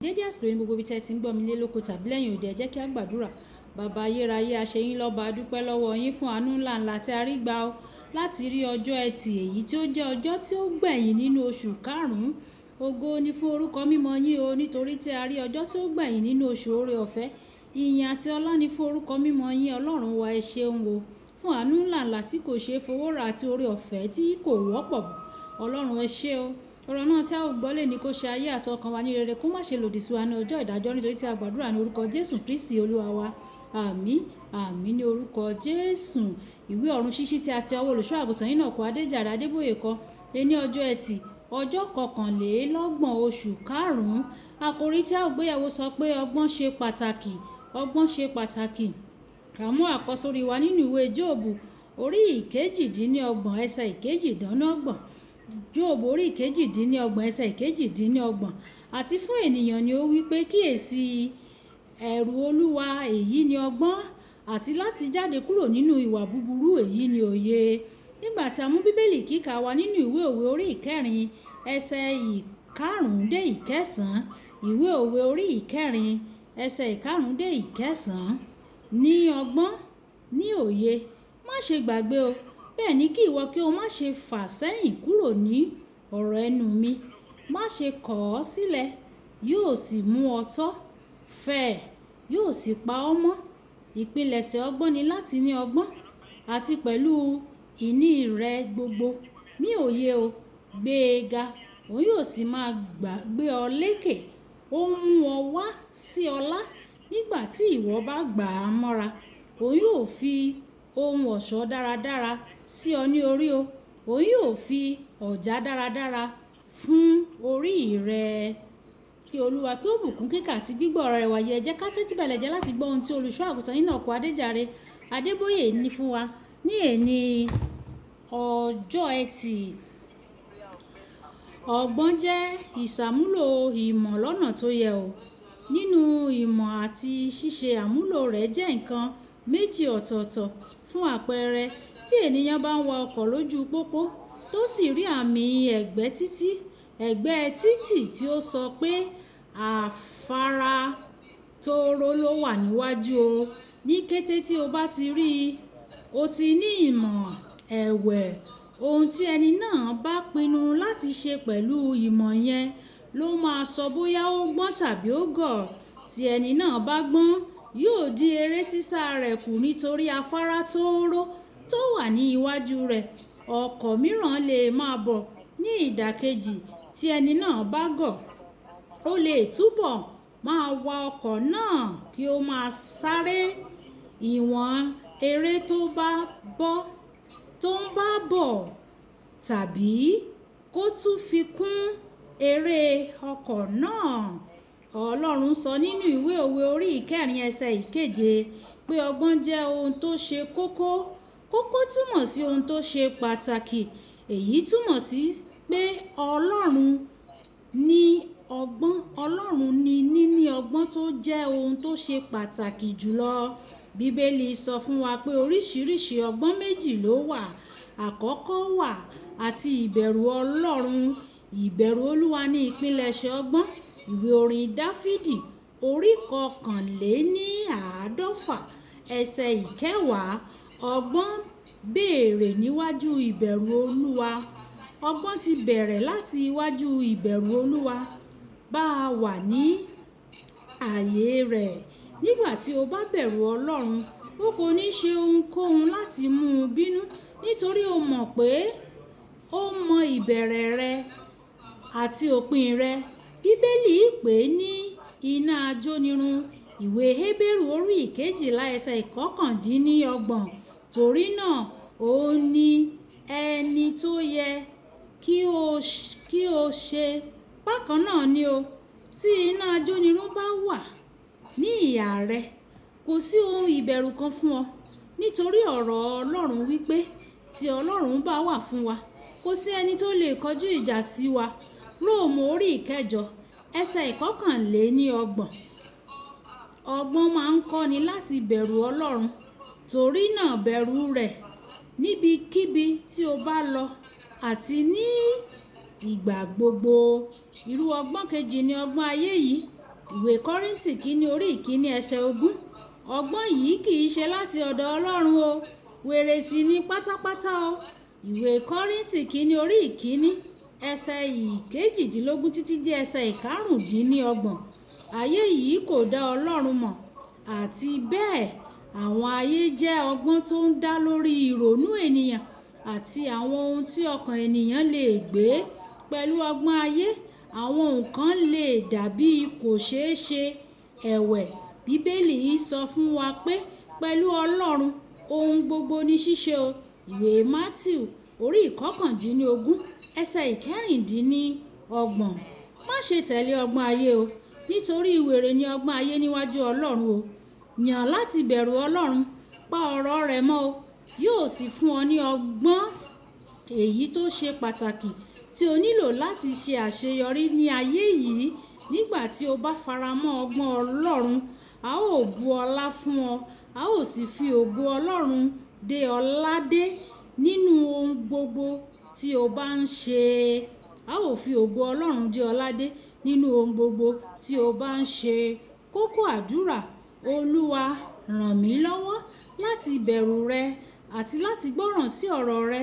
Dédé àsìkò yìí gbogbo ibi tí ẹ ti ń gbọ́ mi lé lóko tàbí lẹ́yìn òde, ẹ jẹ́ kí a gbàdúrà. Bàbá ayérayé, aṣeyín lọ́ba, a dúpẹ́ lọ́wọ́ yín fún àánú ńláńlá tí a rí gbà ó láti rí ọjọ́ ẹtì èyí tí ó jẹ́ ọjọ́ tí ó gbẹ̀yìn nínú oṣù karùn-ún. Ògo ni fún orúkọ mímọ́ yín o, nítorí tí a rí ọjọ́ tí ó gbẹ̀yìn nínú oṣù oore ọ̀fẹ́. Ìyìn àti ọlá ni fún orúkọ mímọ́ yín, Ọlọ́run wa, ẹ ṣeun o fún àánú ńláńlá tí kò ṣeé fowó rà àti oore ọ̀fẹ́ tí kò wọ́pọ̀. Ọlọ́run ẹ ṣé o. Ọ̀rọ̀ náà tí a ó gbọ́ lè ní kó ṣe ayé àti ọkàn wa ní rere, kó má ṣe lòdì sí wa ní ọjọ́ ìdájọ́, nítorí tí a gbàdúrà ní orúkọ Jésù Kristi Olúwa wa. Àmín àmín ní orúkọ Jésù. Ìwé ọ̀run ṣíṣí tí a ti ọwọ́ olùṣọ́ àgùntàn Enoch Adeboye kọ ní ọjọ́ ẹtì ọjọ́ 21 oṣù karùn-ún. Àkòrí tí a ó gbéyẹ̀wò sọ pé ọgbọ́n ṣe pàtàkì. Ọgbọ́n ṣe pàtàkì. Àmú àkọ́sórí wa nínú ìwé Jóòbù orí ìkejìdínlọ́gbọ̀n ẹsẹ̀ ìkejìdínlọ́gbọ̀n. Jóòbù orí ìkejìdínlọ́gbọ̀n ẹsẹ̀ ìkejìdínlọ́gbọ̀n. Àti fún ènìyàn ni ó wí pé kíyèsí ẹ̀rù Olúwa, èyí ni ọgbọ́n, àti láti jáde kúrò nínú ìwà búburú, èyí ni òye. Nígbà tí a mú bíbélì kíkà wa nínú ìwé òwe orí ìkẹrin ẹsẹ̀ ìkarùn-ún dé ìkẹsàn-án. Ìwé òwe orí ìkẹrin ẹsẹ̀ ìkarùn-ún dé ìkẹsàn-án. Ní ọgbọ́n, ní òye, má ṣe gbàgbé o. Bẹ́ẹ̀ ni kí ìwọ kí o má ṣe fà sẹ́yìn kúrò ní ọ̀rọ̀ ẹnu mi. Má ṣe kọ̀ ọ́ sílẹ̀, yóò sì mú ọ tọ́. Fẹ́, yóò sì pa ọ́ mọ́. Ìpilẹ̀ṣẹ̀ ọgbọ́n ni láti ní ọgbọ́n, àti pẹ̀lú ìní rẹ̀ gbogbo. Ní òye o, gbé e ga, òun yóò sì máa gbé ọ lékè. Ó mú ọ wá sí ọlá nígbà tí ìwọ bá gbà á mọ́ra. Òun yóò fi ohun ọ̀ṣọ́ dáradára sí ọ ní orí o. Òun yóò fi ọ̀já dáradára fún orí rẹ. Kí Olúwa kí ó bùkún kíkà àti gbígbọ́ ọ̀rọ̀ rẹ̀ wáyé. Ẹ jẹ́ ká tẹ́tí bẹ̀lẹ̀ jẹ́ láti gbọ́ ohun tí olùṣọ́ àgùntàn Enoch Adeboye ní fún wa ní èní ọjọ́ ẹtì. Ọgbọ́n jẹ́ ìṣàmúlò ìmọ̀ lọ́nà tó yẹ o. Nínú ìmọ̀ àti ṣíṣe àmúlò rẹ̀ jẹ́ nǹkan méjì ọ̀tọ̀ọ̀tọ̀. Fún àpẹẹrẹ, tí ènìyàn bá ń wa ọkọ̀ lójú pópó tó sì rí àmì ẹ̀gbẹ́ títì tí ó sọ pé afárá tóóró ló wà níwájú o. Ní kété tí o bá ti rí i, o ti ní ìmọ̀ ẹ̀wẹ̀. Ohun tí ẹni náà bá pinnu láti ṣe pẹ̀lú ìmọ̀ yẹn ló máa sọ bóyá ó gbọ́n tàbí ó gọ̀. Tí ẹni náà bá gbọ́n, yóò dín eré sísá rẹ̀ kù nítorí afárá tóóró tó wà ní iwájú rẹ̀. Ọkọ̀ mìíràn lè máa bọ̀ ní ìdàkejì. Tí ẹni náà bá gọ̀, ó lè túbọ̀ máa wa ọkọ̀ náà kí ó máa sáré ìwọ̀n eré tó ń bá bọ̀, tàbí kó tún fi kún eré ọkọ̀ náà. Ọlọ́run sọ nínú ìwé òwe orí ìkẹrin ẹsẹ̀ ìkeje pé ọgbọ́n jẹ́ ohun tó ṣe kókó. Kókó túmọ̀ sí ohun tó ṣe pàtàkì. Èyí túmọ̀ sí pé Ọlọ́run ní ọgbọ́n. Ọlọ́run ní níní ọgbọ́n tó jẹ́ ohun tó ṣe pàtàkì jùlọ. Bíbélì sọ fún wa pé oríṣiríṣi ọgbọ́n méjì ló wà. Àkọ́kọ́ wà àti ìbẹ̀rù Ọlọ́run. Ìbẹ̀rù Olúwa ní ìpilẹ̀ṣẹ̀ ọgbọ́n. Ìwé orin Dáfídì orí 151 ẹsẹ̀ ìkẹwàá. Ọgbọ́n béèrè níwájú ìbẹ̀rù Olúwa. Ọgbọ́n ti bẹ̀rẹ̀ láti iwájú ìbẹ̀rù Olúwa. Bá a wà ní ààyè rẹ̀. Nígbà tí o bá bẹ̀rù Ọlọ́run, o kò ní ṣe ohunkóhun láti mú un bínú, nítorí o mọ̀ pé ó mọ ìbẹ̀rẹ̀ rẹ àti òpin rẹ. Bíbélì pè é ní iná ajónirun. Ìwé Hébérù orí 12 ẹsẹ̀ 29. Torí náà, ó ní ẹni tó yẹ kí o ṣe. Bákan náà ni o, tí iná ajónirun bá wà ní ìhà rẹ, kò sí ohun ìbẹ̀rù kan fún ọ, nítorí ọ̀rọ̀ Ọlọ́run wípé tí Ọlọ́run bá wà fún wa, kò sí ẹni tó lè kọjú ìjà sí wa. Róòmù orí 9 ẹsẹ̀ 29. Ọgbọ́n máa ń kọ́ni láti bẹ̀rù Ọlọ́run. Torí náà bẹ̀rù rẹ̀ níbikíbi tí o bá lọ àti ní ìgbà gbogbo. Irú ọgbọ́n kejì ni ọgbọ́n ayé yìí. ìwé Kọ́ríńtì kínní orí ìkíní ẹsẹ̀ 20. Ọgbọ́n yìí kì í ṣe láti ọ̀dọ̀ Ọlọ́run o, wèrè sì ni pátápátá o. ìwé Kọ́ríńtì kínní orí ìkíní ẹsẹ̀ 22 títí dé ẹsẹ̀ 25. Ayé yìí kò dá Ọlọ́run mọ̀, àti bẹ́ẹ̀ àwọn ayé jẹ́ ọgbọ́n tó ń dá lórí ìrònú ènìyàn àti àwọn ohun tí ọkàn ènìyàn lè gbé. Pẹ̀lú ọgbọ́n ayé, àwọn nǹkan lè dàbí kò ṣeé ṣe. Ẹ̀wẹ̀, Bíbélì sọ fún wa pé pẹ̀lú Ọlọ́run ohun gbogbo ní ṣíṣe o. Ìwé Mátíù orí 19 ẹsẹ̀ 26. Má ṣe tẹ̀lé ọgbọ́n ayé o, nítorí wèrè ni ọgbọ́n ayé níwájú Ọlọ́run o. Yàn láti bẹ̀rù Ọlọ́run, pa ọ̀rọ̀ rẹ̀ mọ́ o, yóò sì fún ọ ní ọgbọ́n èyí tó ṣe pàtàkì tí o nílò láti ṣe àṣeyọrí ní ayé yìí. Nígbà tí o bá faramọ́ ọgbọ́n Ọlọ́run, a ó bu ọlá fún ọ, a ó sì fi ògo Ọlọ́run dé ọ ládé nínú ohun gbogbo tí o bá ń ṣe. A ó fi ògo Ọlọ́run dé ọ ládé nínú ohun gbogbo tí o bá ń ṣe. Kókó àdúrà: Olúwa, ràn mí lọ́wọ́ láti bẹ̀rù rẹ àti láti gbọ́ràn sí ọ̀rọ̀ rẹ,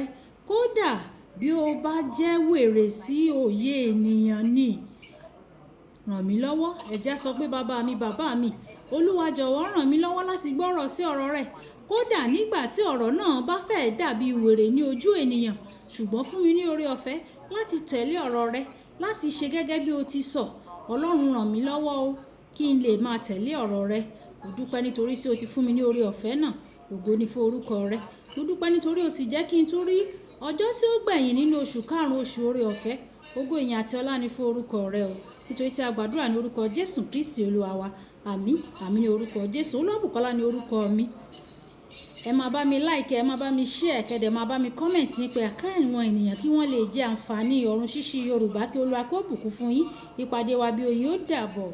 kódà bí ó bá jẹ́ wèrè sí òye ènìyàn ni. Ràn mí lọ́wọ́. Ẹ jẹ́ sọ pé bàbá mi, Olúwa jọ̀wọ́ ràn mí lọ́wọ́ láti gbọ́rọ̀ sí ọ̀rọ̀ rẹ, kódà nígbà tí ọ̀rọ̀ náà bá fẹ́ dàbí wèrè ní ojú ènìyàn. Ṣùgbọ́n fún mi ní oore ọ̀fẹ́ láti tẹ̀lé ọ̀rọ̀ rẹ, láti ṣe gẹ́gẹ́ bí o ti sọ. Ọlọ́run, ràn mí lọ́wọ́ o, kí n lè máa tẹ̀lé ọ̀rọ̀ rẹ. Mo dúpẹ́ nítorí tí o ti fún mi ní oore ọ̀fẹ́ náà. Ògo ni fún orúkọ rẹ. Mo dúpẹ́ nítorí o sì jẹ́ kí n tún rí ọjọ́ tí ó gbẹ̀yìn nínú oṣù karùn-ún, oṣù oore ọ̀fẹ́. Ògo, ìyìn àti ọlá ni fún orúkọ rẹ o. Nítorí tí a gbàdúrà ní orúkọ Jésù Kristi Olúwa wa. Àmín. Àmín ní orúkọ Jésù. Olúwabùkọ́lá ní orúkọ mi. Ẹ máa bá mi like, ẹ máa bá mi share, kẹ́dẹ̀ máa bá mi comment nípa àká ìwọ̀n ènìyàn kí wọ́n lè jẹ àǹfààní ọ̀run ṣíṣí Yorùbá. Kí Olúwa kó bùkún fún yín. Ìpàdé wa bí oyin ó dàbọ̀.